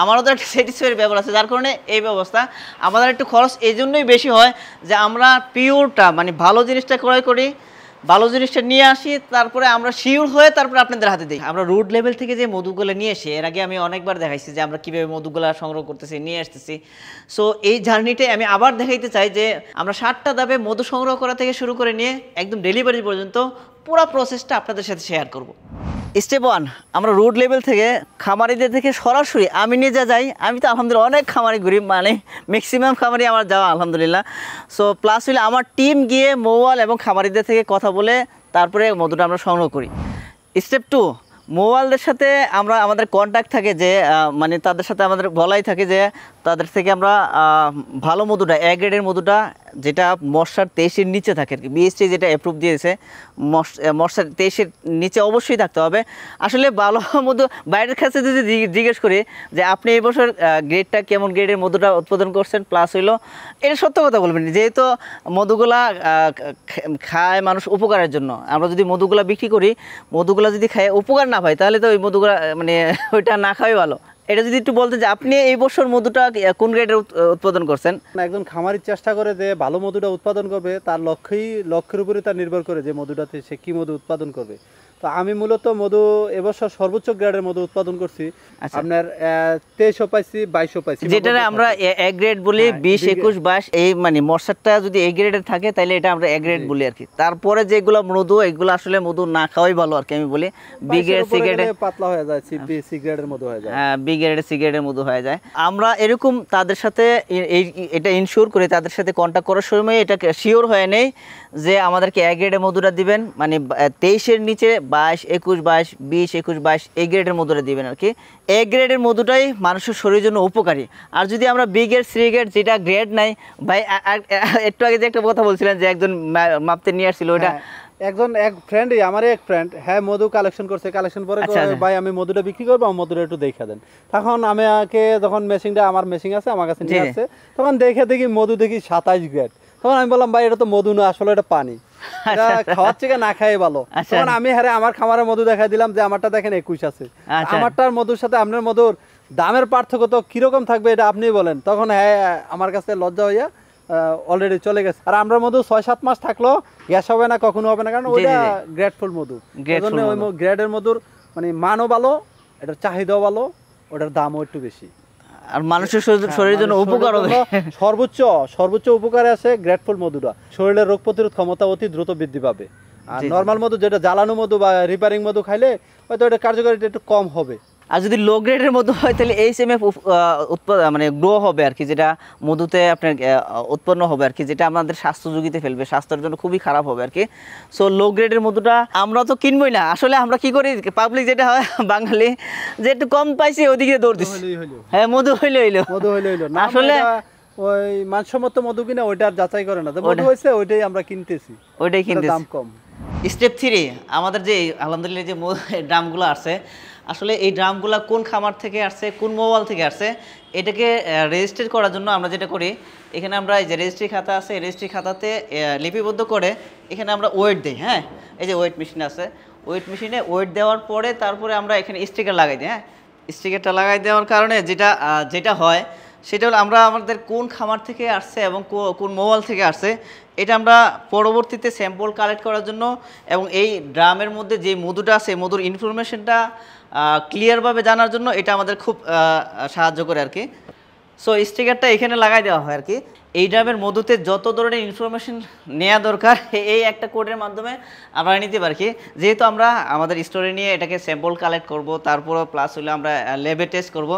আমারও তো একটা স্যাটিসফাইয়ের ব্যাপার আছে, যার কারণে এই ব্যবস্থা। আমাদের একটু খরচ এই জন্যই বেশি হয় যে আমরা পিওরটা মানে ভালো জিনিসটা ক্রয় করি, ভালো জিনিসটা নিয়ে আসি, তারপরে আমরা শিওর হয়ে তারপরে আপনাদের হাতে দিই। আমরা রুট লেভেল থেকে যে মধুগুলো নিয়ে এসে, এর আগে আমি অনেকবার দেখাইছি যে আমরা কীভাবে মধুগুলো সংগ্রহ করতেছি, নিয়ে আসতেছি। সো এই জার্নিটাই আমি আবার দেখাইতে চাই যে আমরা 7টা ধাপে মধু সংগ্রহ করা থেকে শুরু করে নিয়ে একদম ডেলিভারি পর্যন্ত পুরো প্রসেসটা আপনাদের সাথে শেয়ার করব। স্টেপ 1, আমরা রুট লেভেল থেকে খামারিদের থেকে সরাসরি আমি নিজে যাই। আমি তো আলহামদুলিল্লাহ অনেক খামারি ঘুরি, মানে ম্যাক্সিমাম খামারি আমার যাওয়া আলহামদুলিল্লাহ। সো প্লাস হইলে আমার টিম গিয়ে মৌয়াল এবং খামারিদের থেকে কথা বলে তারপরে মধুটা আমরা সংগ্রহ করি। স্টেপ 2, মৌয়ালদের সাথে আমাদের কন্ট্যাক্ট থাকে যে মানে তাদের সাথে আমাদের বলাই থাকে যে তাদের থেকে আমরা ভালো মধুটা, এ গ্রেডের মধুটা যেটা মশার 23-এর নিচে থাকে আর কি, বিএসটি যেটা অ্যাপ্রুভ দিয়েছে, মশার 23-এর নিচে অবশ্যই থাকতে হবে। আসলে ভালো মধু বাইরের কাছে যদি জিজ্ঞেস করি যে আপনি এই বছর গ্রেডটা কেমন গ্রেডের মধুটা উৎপাদন করছেন, প্লাস হইলো এটা সত্য কথা বলবেন, যেহেতু মধুগুলা খায় মানুষ উপকারের জন্য। আমরা যদি মধুগুলা বিক্রি করি, মধুগুলা যদি খায় উপকার না পায়, তাহলে তো ওই মধুগুলা মানে ওইটা না খাওয়াই ভালো। এটা যদি একটু বলতেন যে আপনি এই বছর মধুটা কোন গ্রেডের উৎপাদন করছেন? একজন খামারি চেষ্টা করে যে ভালো মধুটা উৎপাদন করবে, তার লক্ষ্যের উপরে তার নির্ভর করে যে মধুটাতে সে কি মধু উৎপাদন করবে। তো আমি মূলত মধু এবছর সর্বোচ্চ গ্রেডের মধু উৎপাদন করছি। আপনার 2300 পাইছি, 2200 পাইছি, যেটা আমরা এ গ্রেড বলি। 20, 21, 22 এই মানে মশারটা যদি এ গ্রেডের থাকে তাহলে এটা আমরা এ গ্রেড বলি আর কি। তারপরে যেগুলো মধু, এগুলো আসলে মধু না খাওয়াই ভালো আর কি, আমি বলি। বি গ্রেড, সি গ্রেডে পাতলা হয়ে যায়, সি গ্রেডের মধু হয়ে যায়। হ্যাঁ, বি গ্রেড, সি গ্রেডের মধু হয়ে যায়। আমরা এরকম তাদের সাথে এটা ইনশিওর করে তাদের সাথে কন্ট্যাক্ট করার সময় এটা শিওর হয়ে নেই যে আমাদেরকে এ গ্রেডের মধুটা দিবেন, মানে 23-এর নিচে 22, 21, 22, 20, 21, 22 এই গ্রেডের মধুটা দিবেন আর কি। এ গ্রেডের মধুটাই মানুষের শরীরের জন্য উপকারী। আর যদি আমরা বি গ্রেড, সি গ্রেড যেটা গ্রেড নাই, ভাই একটু আগে যে একটা কথা বলছিলেন যে একজন মাপতে নিয়ে আসছিল, ওইটা এক ফ্রেন্ড, আমারই এক ফ্রেন্ড, হ্যাঁ মধু কালেকশন করছে, কালেকশন পরে ভাই আমি মধুটা বিক্রি করবো, আমার মধুটা একটু দেখা দেন। তখন আমাকে যখন মেশিনটা, আমার মেশিন আছে আমার কাছে নিয়ে আসছে, তখন দেখি মধু দেখি 27 গ্রেড। তখন আমি বললাম ভাই এটা তো মধু না, আসলে এটা পানি, খাওয়ার থেকে না খাই ভালো। তখন আমি আমার খামারের মধু দেখাই দিলাম যে আমারটা দেখেন 21 আছে, আমারটার মধুর সাথে আপনার মধুর দামের পার্থক্য তো কিরকম থাকবে এটা আপনি বলেন। তখন হ্যাঁ আমার কাছে লজ্জা হইয়া অলরেডি চলে গেছে। আর আমরা মধু 6-7 মাস থাকলো গ্যাস হবে না, কখনো হবে না, কারণ ওইটা গ্রেডফুল মধু। এজন্য ওই গ্রেডের মধুর মানে মানও ভালো, এটার চাহিদাও ভালো, ওটার দামও একটু বেশি, আর মানুষের শরীরের জন্য উপকার হবে। সর্বোচ্চ উপকারে আছে গ্রেডফুল মধুটা। শরীরের রোগ প্রতিরোধ ক্ষমতা অতি দ্রুত বৃদ্ধি পাবে। আর নর্মাল মধু যেটা জ্বালানো মধু বা রিপেয়ারিং মধু খাইলে হয়তো এটা কার্যকারিতা একটু কম হবে। আর যদি লো গ্রেডের মধু হয় তাহলে HMF মানে গ্রো হবে আর কি, যেটা মধুতে আপনার উৎপন্ন হবে আর কি, যেটা আমাদের স্বাস্থ্য ঝুঁকিতে ফেলবে, স্বাস্থ্যের জন্য খুবই খারাপ হবে আর কি। সো লো গ্রেডের মধুটা আমরা তো কিনবই না। আসলে আমরা কি করি, পাবলিক যেটা হয় বাঙালি, যে একটু কম পাইছি ওদিকে দৌড় দিচ্ছি, হ্যাঁ মধু হইলো না, আসলে ওই মানসম্মত মধু কিনা ওইটা যাচাই করে না, মধু হয়েছে ওইটাই আমরা কিনতেছি, দাম কম। স্টেপ 3, আমাদের যে আলহামদুলিল্লাহ যে ড্রামগুলো আছে, আসলে এই ড্রামগুলো কোন খামার থেকে আসছে, কোন মোবাইল থেকে আসছে, এটাকে রেজিস্টার করার জন্য আমরা যেটা করি, এখানে আমরা এই যে রেজিস্ট্রি খাতা আছে, এই রেজিস্ট্রি খাতাতে লিপিবদ্ধ করে এখানে আমরা ওয়েট দিই। হ্যাঁ, এই যে ওয়েট মেশিন আছে, ওয়েট মেশিনে ওয়েট দেওয়ার পরে তারপরে আমরা এখানে স্টিকার লাগাই দিই। হ্যাঁ, স্টিকারটা লাগাই দেওয়ার কারণে যেটা হয় সেটা হলো আমরা আমাদের কোন খামার থেকে আসছে এবং কোন মোবাইল থেকে আসছে এটা আমরা পরবর্তীতে স্যাম্পল কালেক্ট করার জন্য এবং এই ড্রামের মধ্যে যে মধুটা আছে মধুর ইনফরমেশনটা ক্লিয়ারভাবে জানার জন্য এটা আমাদের খুব সাহায্য করে আর কি। সো স্টিকারটা এখানে লাগাই দেওয়া হয় আর কি। এই ড্রামের মধুতে যত ধরনের ইনফরমেশন নেওয়া দরকার এই একটা কোডের মাধ্যমে আমরা নিতে পারি কি, যেহেতু আমরা আমাদের স্টোরে নিয়ে এটাকে স্যাম্পল কালেক্ট করব, তারপরে প্লাস হলে আমরা ল্যাবে টেস্ট করব।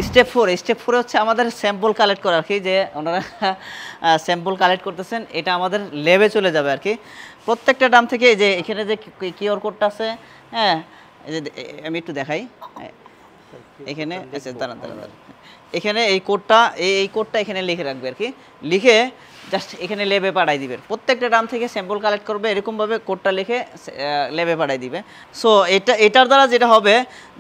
স্টেপ 4 হচ্ছে আমাদের স্যাম্পল কালেক্ট করা আর কি, যে ওনারা স্যাম্পল কালেক্ট করতেছেন, এটা আমাদের ল্যাবে চলে যাবে আর কি। প্রত্যেকটা ড্রাম থেকে যে এখানে যে কিউআর কোডটা আছে, হ্যাঁ এই যে আমি একটু দেখাই, এখানে দাঁড়ান এখানে এই কোডটা এখানে লিখে রাখবে আর কি, লিখে জাস্ট এখানে ল্যাবে পাঠাই দিবে। প্রত্যেকটা ড্রাম থেকে স্যাম্পল কালেক্ট করবে, এরকমভাবে কোডটা লিখে ল্যাবে পাঠাই দিবে। সো এটার দ্বারা যেটা হবে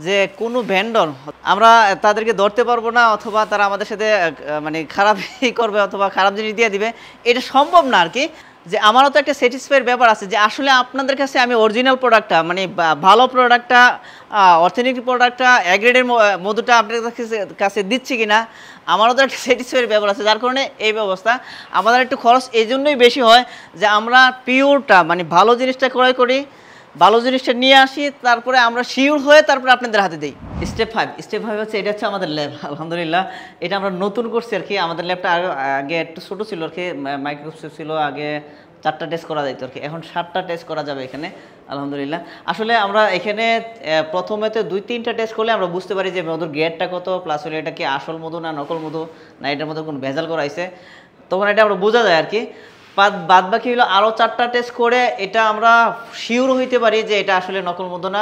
যে কোনো ভেন্ডর আমরা তাদেরকে ধরতে পারবো না, অথবা তারা আমাদের সাথে মানে খারাপই করবে অথবা খারাপ জিনিস দিয়ে দিবে, এটা সম্ভব না আর কি। যে আমারও তো একটা স্যাটিসফাইয়ের ব্যাপার আছে যে আসলে আপনাদের কাছে আমি অরিজিনাল প্রোডাক্টটা মানে ভালো প্রোডাক্টটা অথেন্টিক প্রোডাক্টটা গ্রেডের মধুটা আপনাদের কাছে দিচ্ছি কিনা আমারও তো একটা স্যাটিসফাইয়ের ব্যাপার আছে, যার কারণে এই ব্যবস্থা। আমাদের একটু খরচ এই জন্যই বেশি হয় যে আমরা পিওরটা মানে ভালো জিনিসটা ক্রয় করি, ভালো জিনিসটা নিয়ে আসি, তারপরে আমরা শিওর হয়ে তারপরে আপনাদের হাতে দিই। স্টেপ 5 হচ্ছে এটা হচ্ছে আমাদের ল্যাব। আলহামদুলিল্লাহ এটা আমরা নতুন করছি আর কি। আমাদের ল্যাবটা আগে একটু ছোটো ছিল আর কি, মাইক্রোস্কোপ ছিল, আগে 4টা টেস্ট করা যেত আর কি, এখন 7টা টেস্ট করা যাবে এখানে আলহামদুলিল্লাহ। আসলে আমরা এখানে প্রথমেতে 2-3টা টেস্ট করলে আমরা বুঝতে পারি যে মধুর গ্রেডটা কত, প্লাস হলে এটা কি আসল মধু না নকল মধু, না এটার মধ্যে কোনো ভেজাল করাইছে, তখন এটা আমরা বোঝা যায় আর কি। বাদ বাকি হলো আরও 4টা টেস্ট করে এটা আমরা শিওর হইতে পারি যে এটা আসলে নকল মধু না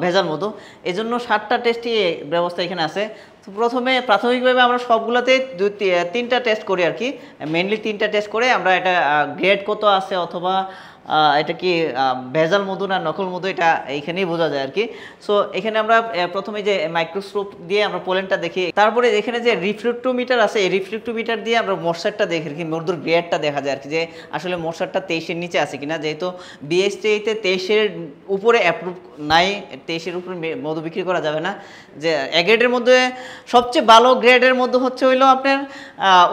ভেজাল মধু। এই জন্য 7টা টেস্টই ব্যবস্থা এখানে আছে। তো প্রথমে প্রাথমিকভাবে আমরা সবগুলোতে 3টা টেস্ট করি আর কি, মেনলি 3টা টেস্ট করে আমরা এটা গ্রেড কত আছে অথবা এটা কি ভেজাল মধু না নকল মধু এটা এইখানেই বোঝা যায় আর কি। সো এখানে আমরা প্রথমে যে মাইক্রোস্কোপ দিয়ে আমরা পোলেনটা দেখি, তারপরে এখানে যে রিফ্লেক্টোমিটার আছে এই রিফ্লেক্টোমিটার দিয়ে আমরা মশারটা দেখি আর কি, মধুর গ্রেডটা দেখা যায় আর কি যে আসলে মশারটা 23-এর নিচে আছে কিনা, যেহেতু বিএসটিতে 23-এর উপরে অ্যাপ্রুভ নাই, 23-এর উপরে মধু বিক্রি করা যাবে না। যে গ্রেডের মধ্যে সবচেয়ে ভালো গ্রেডের মধ্যে হচ্ছে হইলো আপনার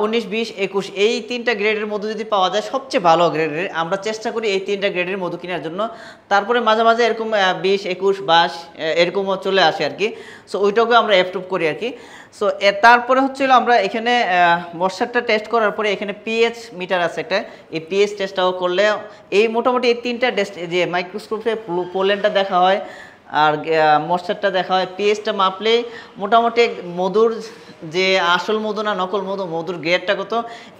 19, 20, 21 এই 3টা গ্রেডের মধ্যে যদি পাওয়া যায় সবচেয়ে ভালো গ্রেডের, আমরা চেষ্টা করি এই 3টা গ্রেডের মধু কেনার জন্য। তারপরে মাঝে মাঝে এরকম 20, 21, 22 এরকমও চলে আসে আর কি। সো ওইটাকে আমরা অ্যাপ্রুভ করি আর কি। সো তারপরে হচ্ছিল আমরা এখানে মশারটা টেস্ট করার পরে এখানে পিএইচ মিটার আছে একটা, এই পিএইচ টেস্টটাও করলে এই মোটামুটি এই 3টা টেস্ট যে মাইক্রোস্কোপে পোলেনটা দেখা হয় আর মশারটা দেখা হয়, পিএইচটা মাপলে মোটামুটি মধুর যে আসল মধু না নকল মধু, মধুর গ্রেডটা কত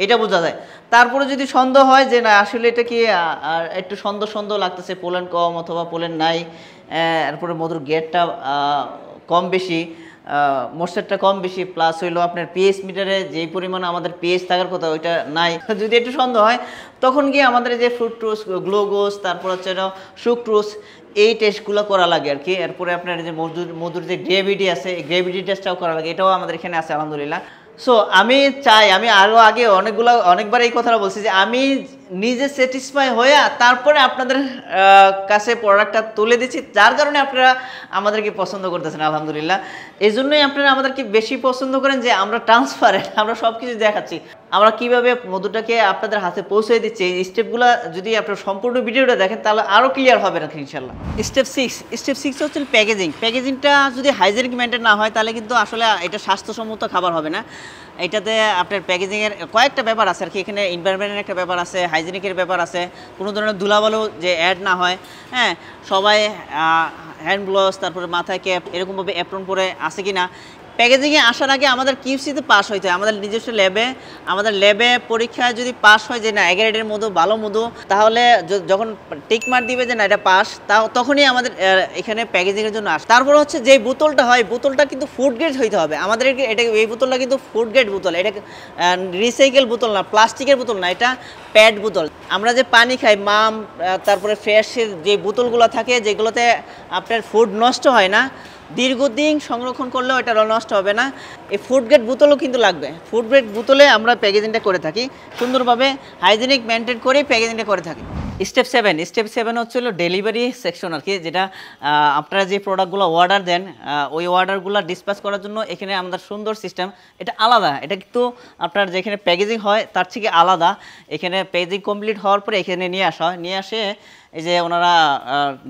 এটা বোঝা যায়। তারপরে যদি সন্দেহ হয় যে না আসলে এটা কি একটু সন্দেহ লাগতেছে, পোলেন কম অথবা পোলেন নাই, এরপরে মধুর গ্রেডটা কম বেশি, মশারটা কম বেশি, প্লাস হইলো আপনার পিএইচ মিটারে যেই পরিমাণে আমাদের পিএইচ থাকার কথা ওইটা নাই, যদি একটু সন্দেহ হয় তখন গিয়ে আমাদের যে ফ্রুক্টোজ, গ্লুকোজ, তারপর হচ্ছে সুক্রোজ এই টেস্টগুলো করা লাগে আর কি। এরপরে আপনার যে মধুর যে গ্রেভিটি আছে এই গ্রেভিটি টেস্টটাও করা লাগে, এটাও আমাদের এখানে আছে আলহামদুলিল্লাহ। সো আমি চাই, আমি আরও আগে অনেকবার এই কথাটা বলছি যে আমি নিজে স্যাটিসফাই হয়ে তারপরে আপনাদের কাছে প্রোডাক্টটা তুলে দিচ্ছি, যার কারণে আপনারা আমাদেরকে পছন্দ করতেছেন আলহামদুলিল্লাহ। এই জন্যই আপনারা আমাদেরকে বেশি পছন্দ করেন যে আমরা ট্রান্সপারেন্ট, আমরা সব কিছু দেখাচ্ছি, আমরা কিভাবে মধুটাকে আপনাদের হাতে পৌঁছে দিচ্ছি। এই স্টেপগুলো যদি আপনারা সম্পূর্ণ ভিডিওটা দেখেন তাহলে আরও ক্লিয়ার হবে না ইনশাল্লাহ। স্টেপ 6 হচ্ছে প্যাকেজিংটা যদি হাইজেনিক মেনটেন না হয় তাহলে কিন্তু আসলে এটা স্বাস্থ্যসম্মত খাবার হবে না। এটাতে আপনার প্যাকেজিংয়ের কয়েকটা ব্যাপার আছে আর কি, এখানে এনভায়রনমেন্টের একটা ব্যাপার আছে, হাইজেনিকের ব্যাপার আছে, কোনো ধরনের ধুলাবালু যে অ্যাড না হয়, হ্যাঁ সবাই হ্যান্ড গ্লোভস তারপরে মাথায় ক্যাপ এরকমভাবে অ্যাপ্রন পরে আছে কি না। প্যাকেজিংয়ে আসার আগে আমাদের কিউসিতে পাস হইতে হয়, আমাদের নিজস্ব ল্যাবে পরীক্ষায় যদি পাস হয় যে না গ্রেডের মধু ভালো মধু, তাহলে যখন টিক মার্ক দিবে যে না এটা পাস, তখনই আমাদের এখানে প্যাকেজিংয়ের জন্য আসে। তারপর হচ্ছে যে বোতলটা হয়, বোতলটা কিন্তু ফুড গ্রেড হইতে হবে আমাদের। এই বোতলটা কিন্তু ফুড গ্রেড বোতল, এটা রিসাইকেল বোতল না, প্লাস্টিকের বোতল না, এটা প্যাড বোতল। আমরা যে পানি খাই মাম, তারপরে ফ্রেশের যে বোতলগুলো থাকে যেগুলোতে আপনার ফুড নষ্ট হয় না, দীর্ঘদিন সংরক্ষণ করলেও এটা নষ্ট হবে না, এই ফুড গ্রেড বোতলও কিন্তু লাগবে। ফুড গ্রেড বোতলে আমরা প্যাকেজিংটা করে থাকি সুন্দরভাবে, হাইজেনিক মেনটেন করেই প্যাকেজিংটা করে থাকি। স্টেপ 7 হচ্ছে হলো ডেলিভারি সেকশন আর কি, যেটা আপনারা যে প্রোডাক্টগুলো অর্ডার দেন ওই অর্ডারগুলো ডিসপ্যাচ করার জন্য এখানে আমাদের সুন্দর সিস্টেম, এটা আলাদা, এটা কিন্তু আপনার যেখানে প্যাকেজিং হয় তার থেকে আলাদা। এখানে প্যাকেজিং কমপ্লিট হওয়ার পরে এখানে নিয়ে আসা হয়, নিয়ে আসে এই যে ওনারা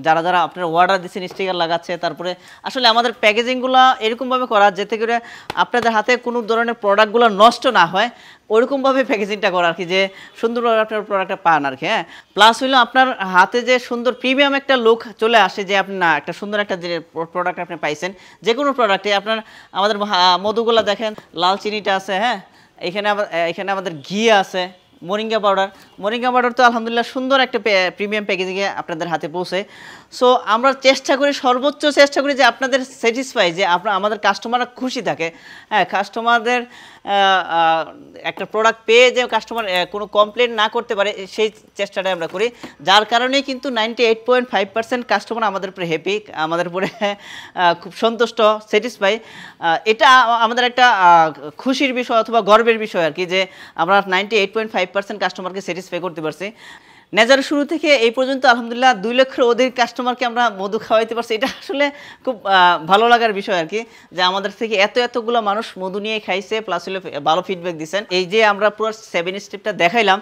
যারা আপনারা অর্ডার দিচ্ছেন স্টিকার লাগাচ্ছে। তারপরে আসলে আমাদের প্যাকেজিংগুলো এরকমভাবে করা যাতে করে আপনাদের হাতে কোনো ধরনের প্রোডাক্টগুলো নষ্ট না হয়, ওইরকমভাবে প্যাকেজিংটা করা আর কি, যে সুন্দরভাবে আপনার প্রোডাক্টটা পান আর কি। হ্যাঁ, প্লাস হইলো আপনার হাতে যে সুন্দর প্রিমিয়াম একটা লুক চলে আসে, যে আপনি না একটা সুন্দর একটা যে প্রোডাক্ট আপনি পাইছেন, যে কোনো প্রোডাক্টে আপনার আমাদের মধুগুলো দেখেন, লাল চিনিটা আছে, হ্যাঁ এখানে আমাদের ঘি আছে, মোরিঙ্গা পাউডার তো আলহামদুলিল্লাহ সুন্দর একটা প্রিমিয়াম প্যাকেজিংয়ে আপনাদের হাতে পৌঁছে। সো আমরা সর্বোচ্চ চেষ্টা করি যে আপনাদের স্যাটিসফাই, যে আমাদের কাস্টমাররা খুশি থাকে। হ্যাঁ, কাস্টমারদের একটা প্রোডাক্ট পেয়ে যে কাস্টমার কোনো কমপ্লেন না করতে পারে সেই চেষ্টাটা আমরা করি, যার কারণে কিন্তু 98.5% কাস্টমার আমাদের উপরে হ্যাপি, আমাদের উপরে খুব সন্তুষ্ট, স্যাটিসফাই। এটা আমাদের একটা খুশির বিষয় অথবা গর্বের বিষয় আর কি, যে আমরা 98.5% 100% কাস্টমারকে স্যাটিসফাই করতে পারছি। নেজারের শুরু থেকে এই পর্যন্ত আলহামদুলিল্লাহ 2 লক্ষের অধিক কাস্টমারকে আমরা মধু খাওয়াইতে পারছি। এটা আসলে খুব ভালো লাগার বিষয় আর কি, যে আমাদের থেকে এতগুলো মানুষ মধু নিয়ে খাইছে, প্লাস হলো ভালো ফিডব্যাক দিচ্ছেন। এই যে আমরা পুরো 7 স্টেপটা দেখাইলাম,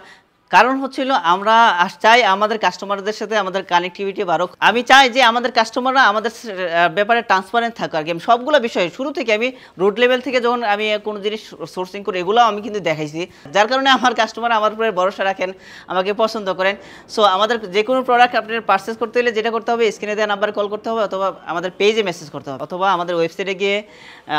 কারণ হচ্ছিল আমরা চাই আমাদের কাস্টমারদের সাথে আমাদের কানেক্টিভিটি বাড়ুক। আমি চাই যে আমাদের কাস্টমাররা আমাদের ব্যাপারে ট্রান্সপারেন্ট থাকুক আর কি। আমি সবগুলো বিষয় শুরু থেকে, আমি রুট লেভেল থেকে যখন আমি কোনো জিনিস সোর্সিং করি, এগুলো আমি কিন্তু দেখাইছি, যার কারণে আমার কাস্টমার আমার উপরে ভরসা রাখেন, আমাকে পছন্দ করেন। সো আমাদের যে কোনো প্রোডাক্ট আপনার পারচেস করতে হলে যেটা করতে হবে, স্ক্রিনে দেওয়া নাম্বারে কল করতে হবে, অথবা আমাদের পেজে মেসেজ করতে হবে, অথবা আমাদের ওয়েবসাইটে গিয়ে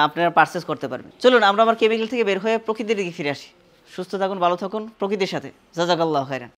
আপনারা পারচেস করতে পারবেন। চলুন আমরা আমার কেমিক্যাল থেকে বের হয়ে প্রকৃতির দিকে ফিরে আসি। সুস্থ থাকুন, ভালো থাকুন প্রকৃতির সাথে। জাযাকাল্লাহু খাইরান।